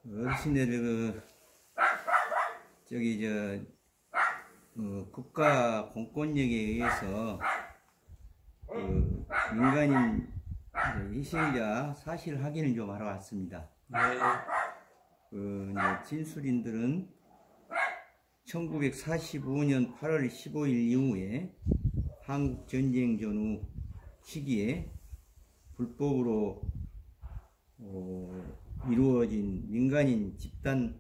어르신들 저기 국가 공권력에 의해서 민간인 희생자 사실 확인을 좀 하러 왔습니다. 네. 진술인들은 1945년 8월 15일 이후에 한국 전쟁 전후 시기에 불법으로 이루어진 민간인 집단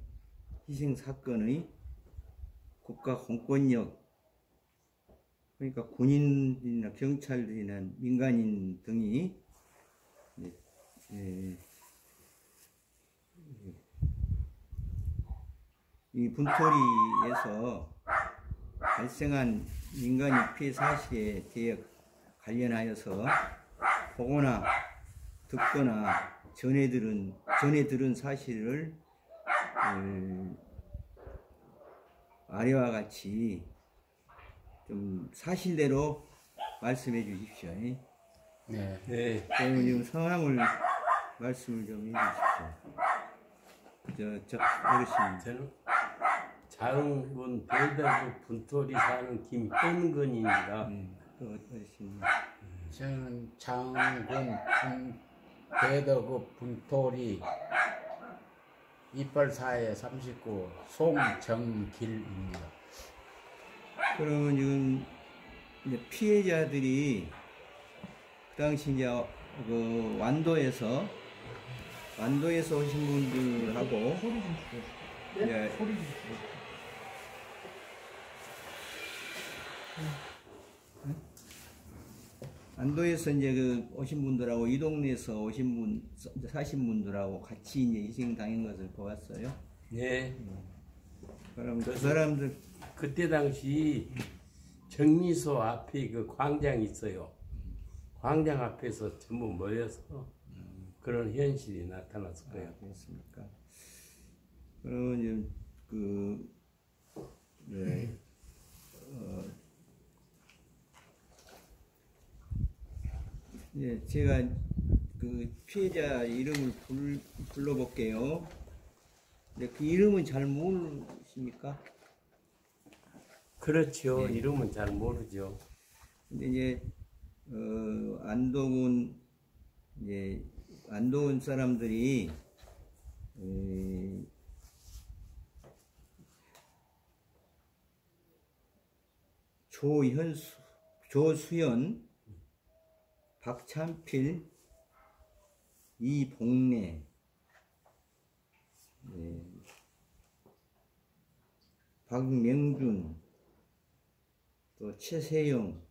희생 사건의 국가 공권력, 그러니까 군인이나 경찰들이나 민간인 등이 이 분토리에서 발생한 민간인 피해 사실에 대해 관련하여서 보거나 듣거나 전해 들은 사실을 아래와 같이 좀 사실대로 말씀해 주십시오. 네. 네. 그러면 지금 상황을 말씀을 좀 해 주십시오. 어르신. 저는 자흥군 배덕구 분토리 사는 김현근입니다. 또 어르신. 저는 장군 배덕구 분토리 2844에 39 송정길입니다. 그러면 지금 이제 피해자들이 그 당시 이제 완도에서 오신 분들하고 소리 좀 주세요. 네? 소리 좀 주세요. 안도에서 이제 오신 분들하고 이 동네에서 사신 분들하고 같이 이제 희생 당한 것을 보았어요. 네. 그럼 그 사람들 그때 당시 정미소 앞에 그 광장이 있어요. 광장 앞에서 전부 모여서 그런 현실이 나타났을 거예요. 그렇습니까? 그러면 제가 그 피해자 이름을 불러볼게요. 근데 그 이름은 잘 모르십니까? 그렇죠. 네. 이름은 잘 모르죠. 근데 이제 안동은 사람들이 조수연, 박찬필, 이복래, 박명준, 또 최세영,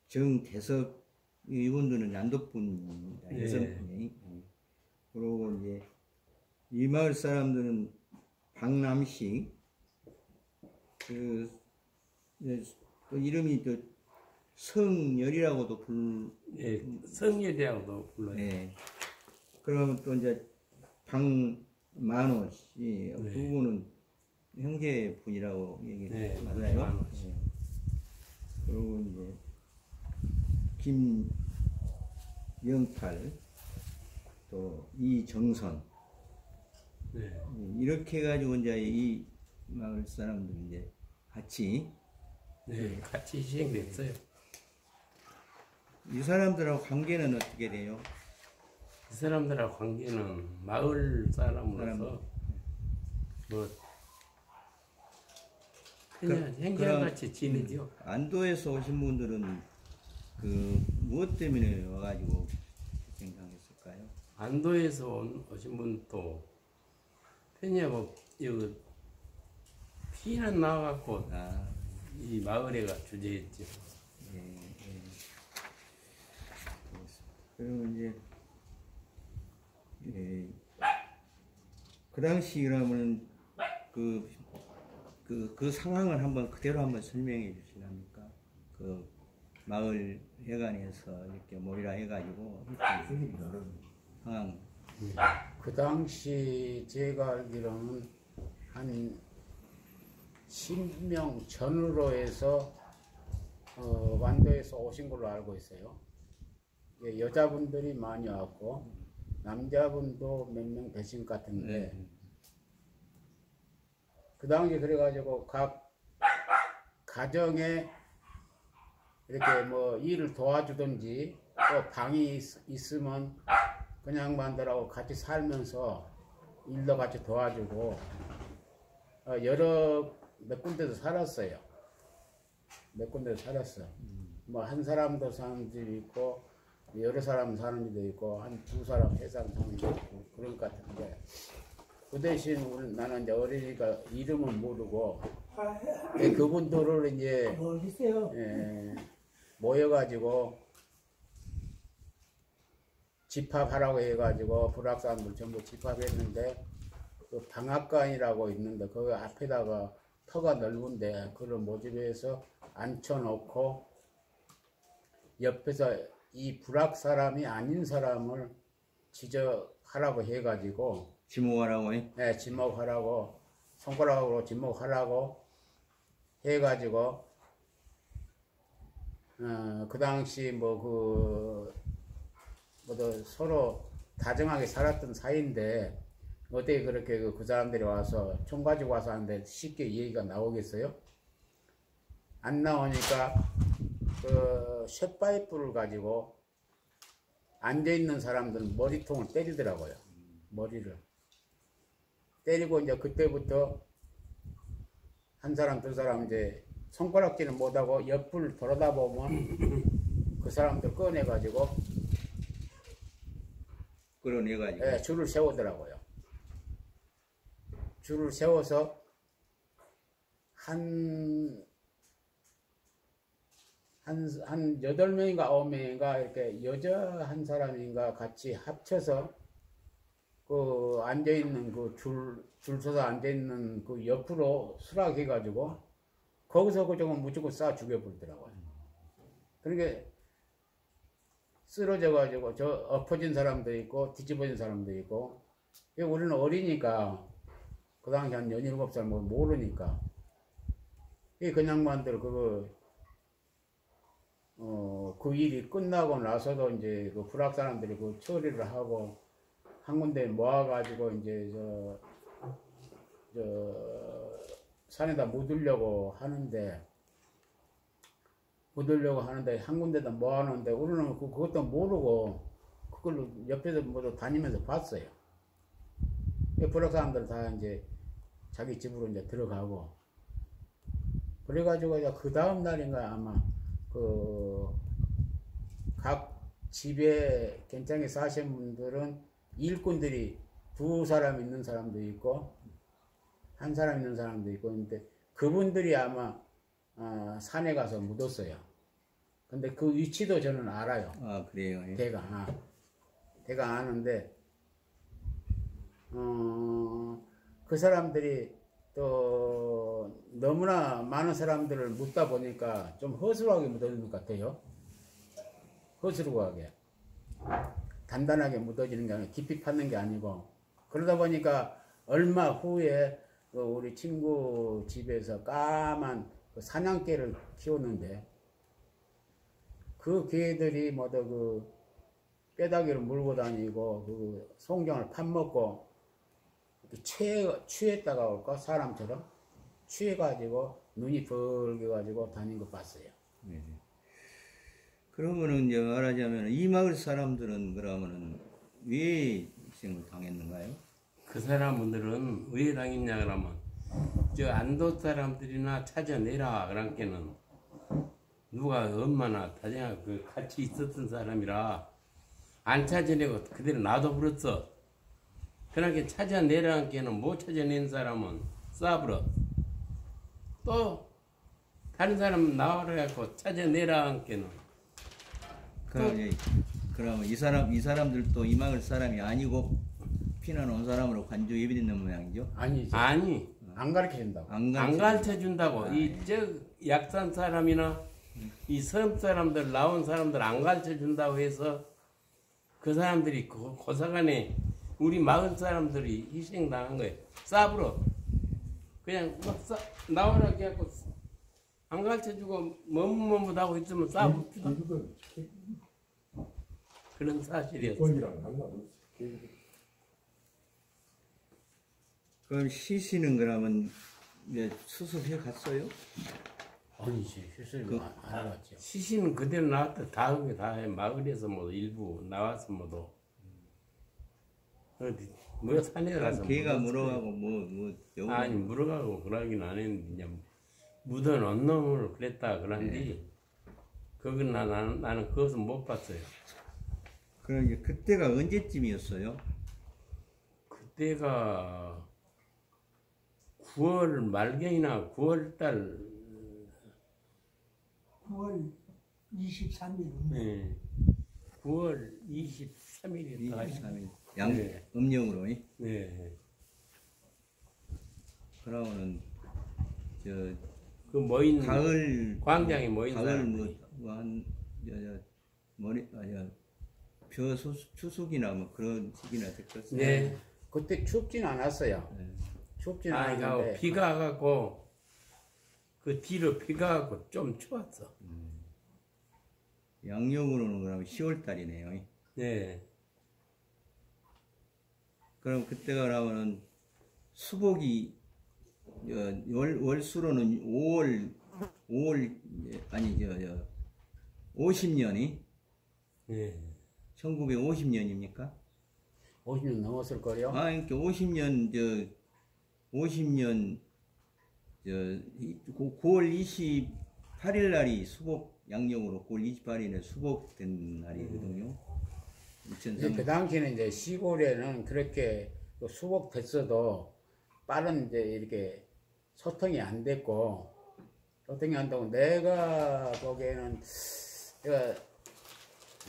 정대석, 이분들은 안덕분입니다. 네. 여성분이. 그리고 이제 이 마을 사람들은 박남식, 또 이름이 또 성열이라고도 예, 성열이라고도 불러요. 네. 그러면 또 이제 박만호 씨, 두 분은 형제분이라고 얘기를 맞나요? 네. 그리고 이제 김영팔, 또 이정선, 네. 이렇게 해가지고 이제 이 마을 사람들 이제 같이 같이 희생됐어요. 이 사람들하고 관계는 어떻게 돼요? 이 사람들하고 관계는 마을 사람으로서 뭐 그냥 형제같이 지내죠. 안도에서 오신 분들은 무엇 때문에 와가지고 희생당했을까요? 안도에서 오신 분도 편의하고 여기 피난 나와갖고 이 마을에가 주재했죠. 그리고 이제 그 당시 그러면 그 상황을 그대로 한번 설명해 주시랍니까? 그 마을 회관에서 이렇게 모이라 해가지고 상황. 그 당시 제가 알기로는 한 10명 전후로 해서 완도에서 오신 걸로 알고 있어요. 여자분들이 많이 왔고 남자분도 몇 명 되신 것 같은데 그 당시 그래가지고 각 가정에 이렇게 뭐 일을 도와주든지 또 방이 있으면 그냥 만들하고 같이 살면서 일도 같이 도와주고 여러 몇 군데도 살았어요. 몇 군데도 살았어. 뭐 한 사람도 사는 집이 있고 여러 사람 사는 집도 있고 한 두 사람 세 사람 사는 집도 있고 그럴 것 같은데 그 대신 나는 이제 어린이가 이름은 모르고 그분들을 이제 모여가지고 집합하라고 해가지고 불악사람들 전부 집합했는데 그 방앗간이라고 있는데 그 앞에다가 터가 넓은데 그걸 모집해서 앉혀놓고 옆에서 이 불악사람이 아닌 사람을 지적하라고 해가지고 지목하라고 해? 네, 지목하라고 손가락으로 지목하라고 해가지고 그 당시 서로 다정하게 살았던 사이인데 어떻게 그렇게 그 사람들이 와서 총 가지고 와서 하는데 쉽게 얘기가 나오겠어요? 안 나오니까 그 쇠파이프를 가지고 앉아있는 사람들은 머리통을 때리더라고요. 머리를 때리고 이제 그때부터 한 사람 두 사람 이제 손가락질은 못하고 옆을 돌아다 보면 그 사람들 꺼내가지고 끌어내가지고 네, 줄을 세우더라고요. 줄을 세워서 한 8명인가 9명인가 이렇게 여자 한 사람인가 같이 합쳐서 그 앉아있는 줄 서서 앉아있는 그 옆으로 수락해가지고 거기서 그쪽은 무조건 쏴 죽여버리더라고요. 그러니까 쓰러져가지고 엎어진 사람도 있고 뒤집어진 사람도 있고 우리는 어리니까 그 당시 한 17살 모르니까 그냥 만들 그 일이 끝나고 나서도 이제 그 불악 사람들이 그 처리를 하고 한 군데 모아가지고 이제 산에다 묻으려고 하는데 한 군데다 모아놓는데 우리는 그것도 모르고 그걸로 옆에서 모두 다니면서 봤어요. 불악 사람들 다 이제 자기 집으로 이제 들어가고 그래가지고 이제 그 다음 날인가 아마 각 집에 괜찮게 사신 분들은 일꾼들이 두 사람 있는 사람도 있고 한 사람 있는 사람도 있고 근데 그분들이 아마 산에 가서 묻었어요. 근데 그 위치도 저는 알아요. 아 그래요? 예. 대강 아는데 그 사람들이 또 너무나 많은 사람들을 묻다 보니까 좀 허술하게 묻어지는 것 같아요. 허술하게 단단하게 묻어지는 게 아니고 깊이 파는 게 아니고 그러다 보니까 얼마 후에 우리 친구 집에서 까만 사냥개를 키웠는데 그 개들이 모두 그 뼈다귀를 물고 다니고 그 송경을 파먹고 취했다가 올까 사람처럼 취해가지고 눈이 벌게가지고 다닌 거 봤어요. 네. 그러면은 이제 말하자면 이 마을 사람들은 그러면은 왜 희생을 당했는가요? 그 사람들은 왜 당했냐 그러면 저 안도 사람들이나 찾아내라 그랑께는 누가 얼마나 다정하게 그 같이 있었던 사람이라 안 찾아내고 그대로 놔둬버렸어. 그렇게 찾아내라한께는 못 찾아낸 사람은 쏴버려. 또 다른 사람 나와라고 찾아내라한께는 그러면 이 사람들도 이 마을 사람이 아니고 피난 온 사람으로 관조 예비되는 모양이죠? 아니지. 아니 안 가르쳐준다고. 안 가르쳐준다고. 이 저 약산 사람이나 이 섬 사람들 나온 사람들 안 가르쳐준다고 해서 그 사람들이 고사간에 우리 마을 사람들이 희생당한 거예요. 쌉으로 그냥 막 나오라 해갖고 안 가르쳐주고 머뭇머뭇하고 있으면 쌉 그런 사실이었어요. 그럼 시신은 그러면 이제 수습해 갔어요? 아니지 수술 안 해봤죠. 시신은 그대로 나왔다. 다 마을에서 뭐 일부 나와서 뭐도 어디 뭐 산에 가서 개가 묻었어요. 물어가고 뭐 아니 물어가고 그러긴 안 했는데 그냥 묻어 놓은 놈을 그랬다 그런데 그건 나는 그것은 못 봤어요. 그럼 이제 그때가 언제쯤이었어요? 그때가 9월 말경이나 9월 달 9월 23일. 네. 9월 23일이었다. 23일 양 네. 음력으로. 네. 그러면은 그 모인 가을 광장에 모인 가을 사람들이. 뭐한 머리 추석이나 뭐 그런 시기나 됐겠어요. 네. 그때 춥진 않았어요. 춥진 아니, 않았는데 비가 와갖고 그 뒤로 비가 와갖고 좀 추웠어. 양력으로는 그러면 10월 달이네요. 네. 그럼 그때가 그러면은 수복이 월수로는 5월 아니 50년이 네. 1950년입니까? 50년 넘었을 거요. 아, 그러니까 50년 9월 28일 날이 수복 양력으로 9월 28일에 수복된 날이거든요. 이제 그 당시에는 이제 시골에는 그렇게 또 수복됐어도 빠른 이제 이렇게 소통이 안 됐고 소통이 안 되고 내가 보기에는 제가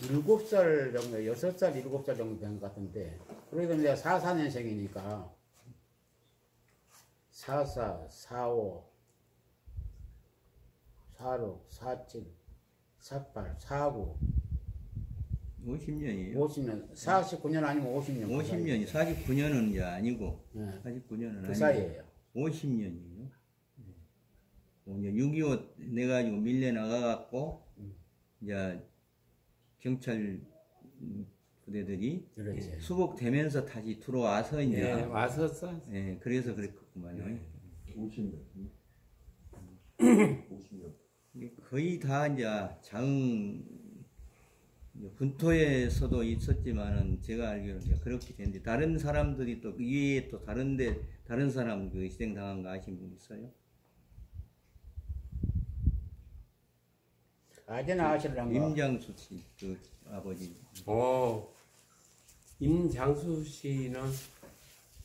7살 정도, 6살, 7살 정도 된 것 같은데 그래도 내가 44년생이니까 44, 45, 46, 47, 48, 49 50년이에요. 50년, 49년 아니면 50년. 50년이 49년은 이제 아니고 네. 49년은 그 아니고 사이에요. 50년이에요. 이제 6.25 내가지고 밀려 나가갖고 이제 경찰 부대들이 그렇지. 수복되면서 다시 들어와서 이제 네, 왔었어. 예, 그래서 그랬구만요. 50년. 50년. 이게 거의 다 이제 군토에서도 있었지만은 제가 알기로는 이제 그렇게 됐는데 다른 사람들이 또 이외에 또 다른 사람 그 희생당한 거 아신 분 있어요? 아재나 아시려는 거. 임장수 씨 그 아버지. 임장수 씨는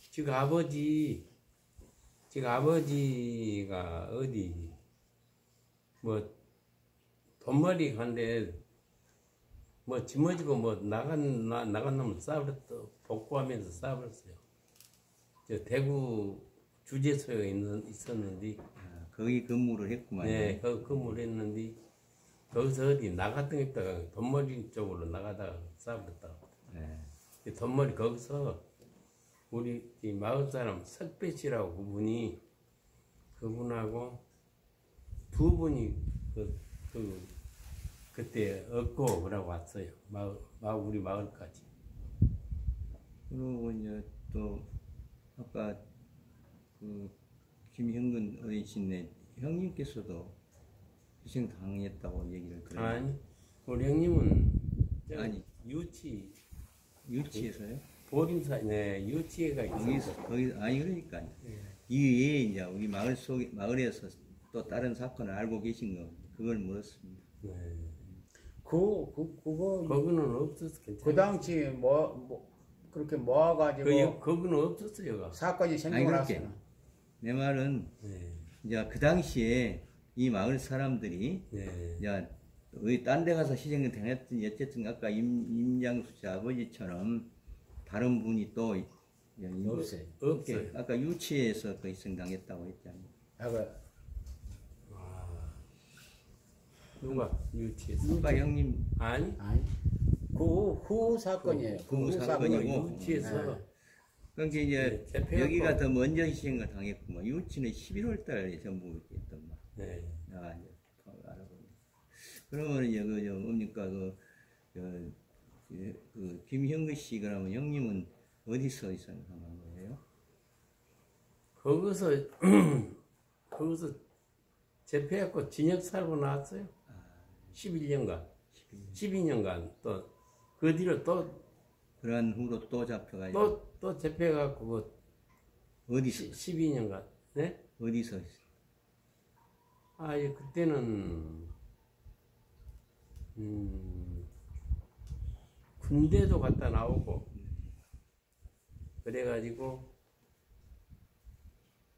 지금 아버지가 어디 뭐 돈벌이 간데 뭐 짊어지고 뭐 나간 놈을 싸버렸어. 복구하면서 싸버렸어요. 저 대구 주재소에 있었는데 아, 거기 근무를 했구만요. 네, 거기 근무를 했는데 거기서 어디 나갔던 게 있다가 돈머리 쪽으로 나가다가 싸버렸다고. 네. 이 돈머리 거기서 우리 이 마을 사람 석배 씨라고 그분하고 두 분이 그때 얻고 그러고 왔어요. 우리 마을까지. 그리고 이제 또 아까 그 김형근 어르신네 형님께서도 희생 당했다고 얘기를 들어요. 아니, 우리 형님은 아니. 유치에서요? 유치에서요? 보림사, 네, 유치회가 있어서. 거기 아니 그러니까 이외에 이제 우리 마을에서 또 다른 사건을 알고 계신 거 그걸 물었습니다. 네. 그거 거기는 없었어. 그 당시 그렇게 모아가지고 거기는 없었어요. 사건이 아니 생기고 그렇게 났어요. 내 말은 네. 이제 그 당시에 이 마을 사람들이 네. 이제 딴 데 가서 희생을 당했더니 어쨌든 아까 임장수 씨 아버지처럼 다른 분이 또 없어요. 없어요. 아까 유치에서 그 희생 당했다고 했잖아요. 누가 유치에서? 아까 형님 아니, 그 사건이에요. 그 사건이고. 유치에서 그러니까 이제 네, 여기가 더 먼저 희생을 당했구만. 유치는 11월 달에 전부 했던 말. 네. 내가 이제 알아보니. 그러면 이제 뭡니까 그 김형근 씨 그러면 형님은 어디서 희생당한 거예요? 거기서 거기서 재패했고 징역 살고 나왔어요. 11년간, 12년간 또 그 뒤로 그러한 후로 또 잡혀가지고 또 재패해갖고 어디서 12년간. 네? 어디서 아, 예, 그때는 군대도 갔다 나오고 그래가지고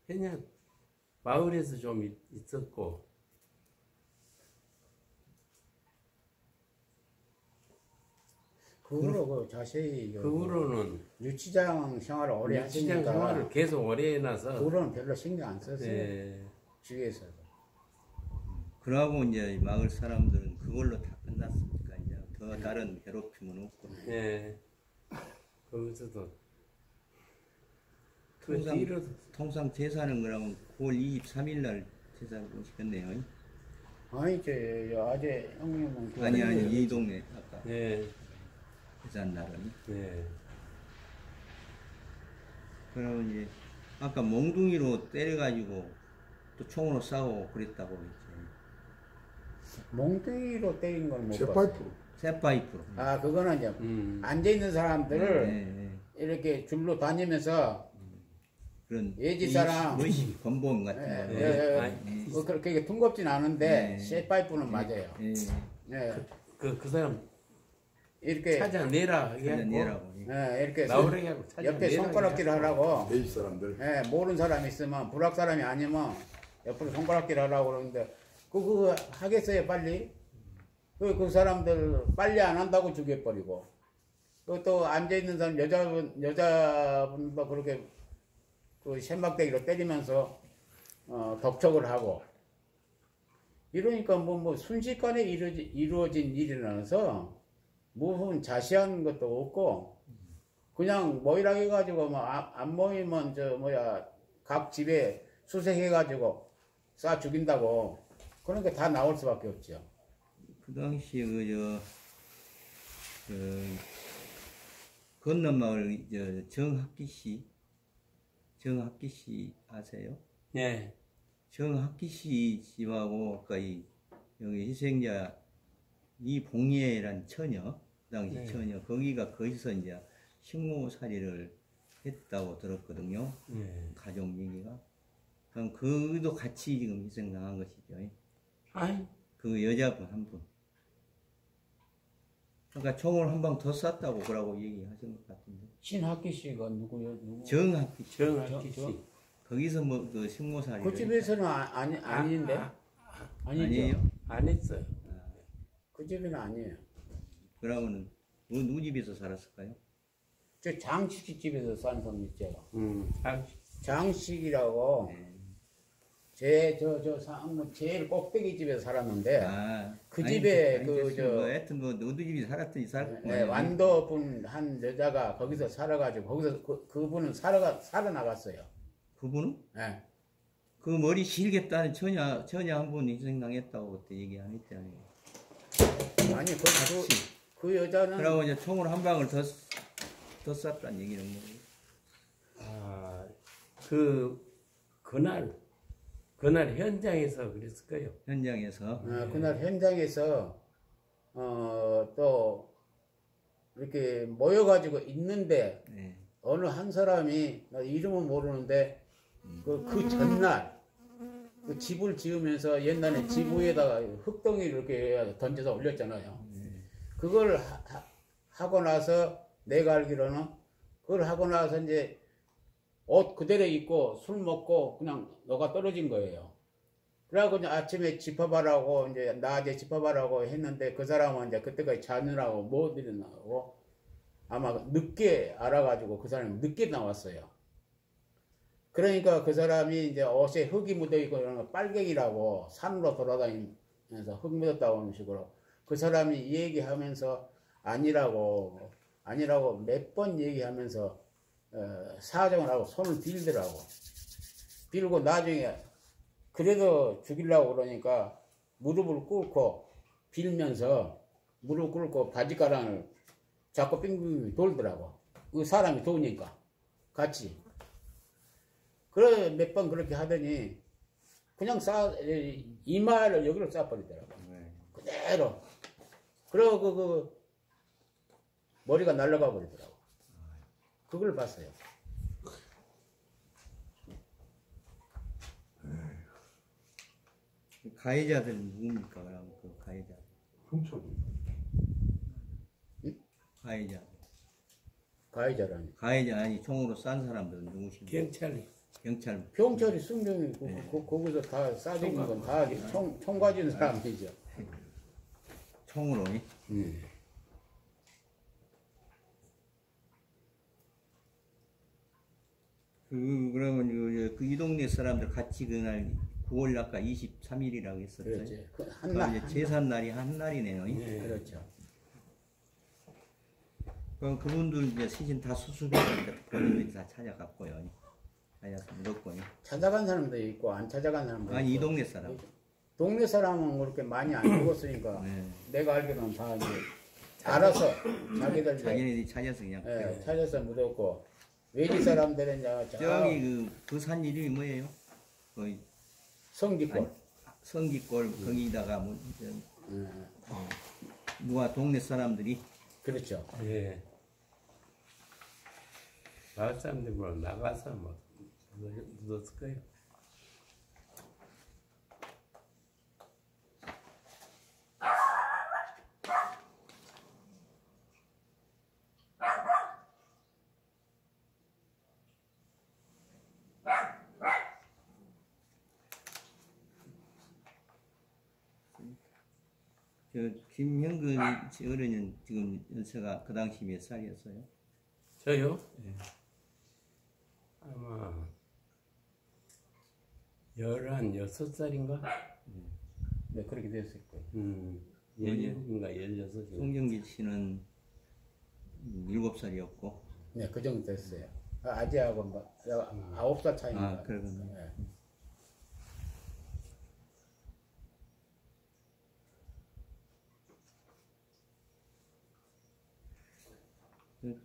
그냥 마을에서 좀 있었고 그 후로 그 자세히 그 후로는 유치장 생활을 오래 시장 하시니까 생활을 계속 오래 해놔서 그 후로는 별로 신경 안 썼어요. 예, 주위에서도. 그러고 이제 마을 사람들은 그걸로 다 끝났으니까 이제 더 다른 괴롭힘은 없고 예, 거기서도 그 뒤로 통상 제사는 그러면 9월 23일 날 제사를 보시겠네요. 아니 저 아재 형님은 그 아니 이 동네 아까 예, 제사 날은. 예. 그러면 이제 아까 몽둥이로 때려가지고 또 총으로 싸우고 그랬다고 했지. 몽둥이로 때린 건 못 봤어요. 쇠파이프로. 쇠파이프로. 아 그거는 이제 앉아 있는 사람들을 네. 이렇게 줄로 다니면서 그런 예지 사람. 뭐시 건봉 같은 거. 예. 그렇게 퉁겁진 않은데 네. 쇠파이프는 맞아요. 예. 예. 그 사람 이렇게 찾아내라 하고 내라고. 예, 이렇게 나오라게 하고 옆에 찾아내라 손가락질 하라고. 베이 사람들. 예, 모르는 사람 있으면 불악 사람이 아니면 옆으로 손가락질 하라고 그러는데 그거 하겠어요 빨리? 그 사람들 빨리 안 한다고 죽여버리고 또 앉아 있는 사람 여자분도 그렇게 그 쇳막대기로 때리면서 덕척을 하고 이러니까 뭐 순식간에 이루어진 일이라서 무슨 자세한 것도 없고 그냥 모이라 해가지고 뭐 안 모이면 각 집에 수색해가지고 쏴 죽인다고 그러니까 다 나올 수밖에 없죠. 그 당시에 건너마을 정학기 씨 아세요? 예. 정학기 씨 집하고 아까 여기 희생자 이봉예란 처녀, 그 당시 네. 처녀 거기가 거기서 이제 식모살이를 했다고 들었거든요. 예. 가족 얘기가. 그럼 그도 같이 지금 희생당한 것이죠. 아이, 그 여자분 한 분. 그러니까 총을 한 방 더 쐈다고 그러고 얘기하신 것 같은데. 신학기 씨가 누구요? 누구? 정학기 씨. 정학기 씨. 거기서 뭐 그 식모살이. 그 집에서는 아닌데? 아니죠. 아니에요? 안 했어요. 그 집은 아니에요. 그러면은 누구 집에서 살았을까요? 저 장식 집에서 산 사람 있죠. 장식이라고 제일 꼭대기 집에서 살았는데 그 집에 하여튼 뭐 누구 집이 살았더니 살았고. 완도분 한 여자가 거기서 살아가지고 거기서 그분은 살아나갔어요. 그분은? 네. 그 머리 실겠다는 처녀 한 분 희생당했다고 그때 얘기 안 했잖아요. 아니 그 여자는 그러고 이제 총으로 한 방을 더 쐈다는 얘기는 뭐예요? 아, 그날 현장에서 그랬을 거예요. 현장에서. 그날 현장에서 또 이렇게 모여가지고 있는데 네. 어느 한 사람이 나 이름은 모르는데 그 전날 그 집을 지으면서 옛날에 집 위에다가 흙덩이를 이렇게 던져서 올렸잖아요. 그걸 하고 나서 내가 알기로는 그걸 하고 나서 이제 옷 그대로 입고 술 먹고 그냥 녹아 떨어진 거예요. 그래갖고 이제 아침에 집합하라고 이제 낮에 집합하라고 했는데 그 사람은 이제 그때까지 자느라고 못 일어나고 아마 늦게 알아가지고 그 사람이 늦게 나왔어요. 그러니까 그 사람이 이제 옷에 흙이 묻어있고 이런 거 빨갱이라고 산으로 돌아다니면서 흙 묻었다고 하는 식으로 그 사람이 얘기하면서 아니라고 몇 번 얘기하면서 사정을 하고 손을 빌더라고. 빌고 나중에 그래도 죽이려고 그러니까 무릎을 꿇고 빌면서 무릎 꿇고 바지가랑을 자꾸 빙빙 돌더라고. 그 사람이 도우니까 같이. 그래 몇 번 그렇게 하더니 그냥 이마를 여기로 쏴버리더라고. 네. 그대로. 그러고 그 머리가 날아가 버리더라고. 그걸 봤어요. 가해자들은 누굽니까? 그럼 그 가해자. 훔쳐. 가해자. 가해자라니. 가해자 아니 총으로 싼 사람들은 누구십니까? 경찰이. 경찰. 경찰이 승정이 거기서 다 쏴주는 건 다 총 가진 사람이죠. 총으로. 그러면 이 동네 사람들 같이 그날 9월 아까 23일이라고 했었죠. 그렇지. 한 그럼 날. 이제 제삿날이 한 날이네요. 네. 그렇죠. 그럼 그분들 이제 시신 다 수습했는데 본인들이 다 찾아갔고요. 찾아서 묻었고요. 찾아간 사람도 있고 안 찾아간 사람도 있고. 아니 이 동네 사람. 동네 사람은 그렇게 많이 안 죽었으니까 네. 내가 알기로는 다 이제 알아서 자기들 자기네들이 찾아서 그냥. 찾아서 묻었고 외지 사람들은 이제 저기 그 산 이름이 뭐예요? 거기 성지골. 성기골 거기다가 뭐 누가 동네 사람들이 그렇죠. 예. 마을 사람들 뭐 나가서 뭐 묻었을 거예요. 저 김형근 어른은 지금 연세가 그 당시 몇 살이었어요? 저요? 아마 16살인가? 네, 그렇게 됐을 거예요. 16인가 16. 송경길 씨는 7살이었고. 네, 그 정도 됐어요. 아재하고 뭐 9살 차이인가. 아, 그러군요. 네.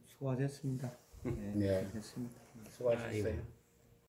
수고하셨습니다. 네, 네. 됐습니다. 수고하셨어요. 아이고.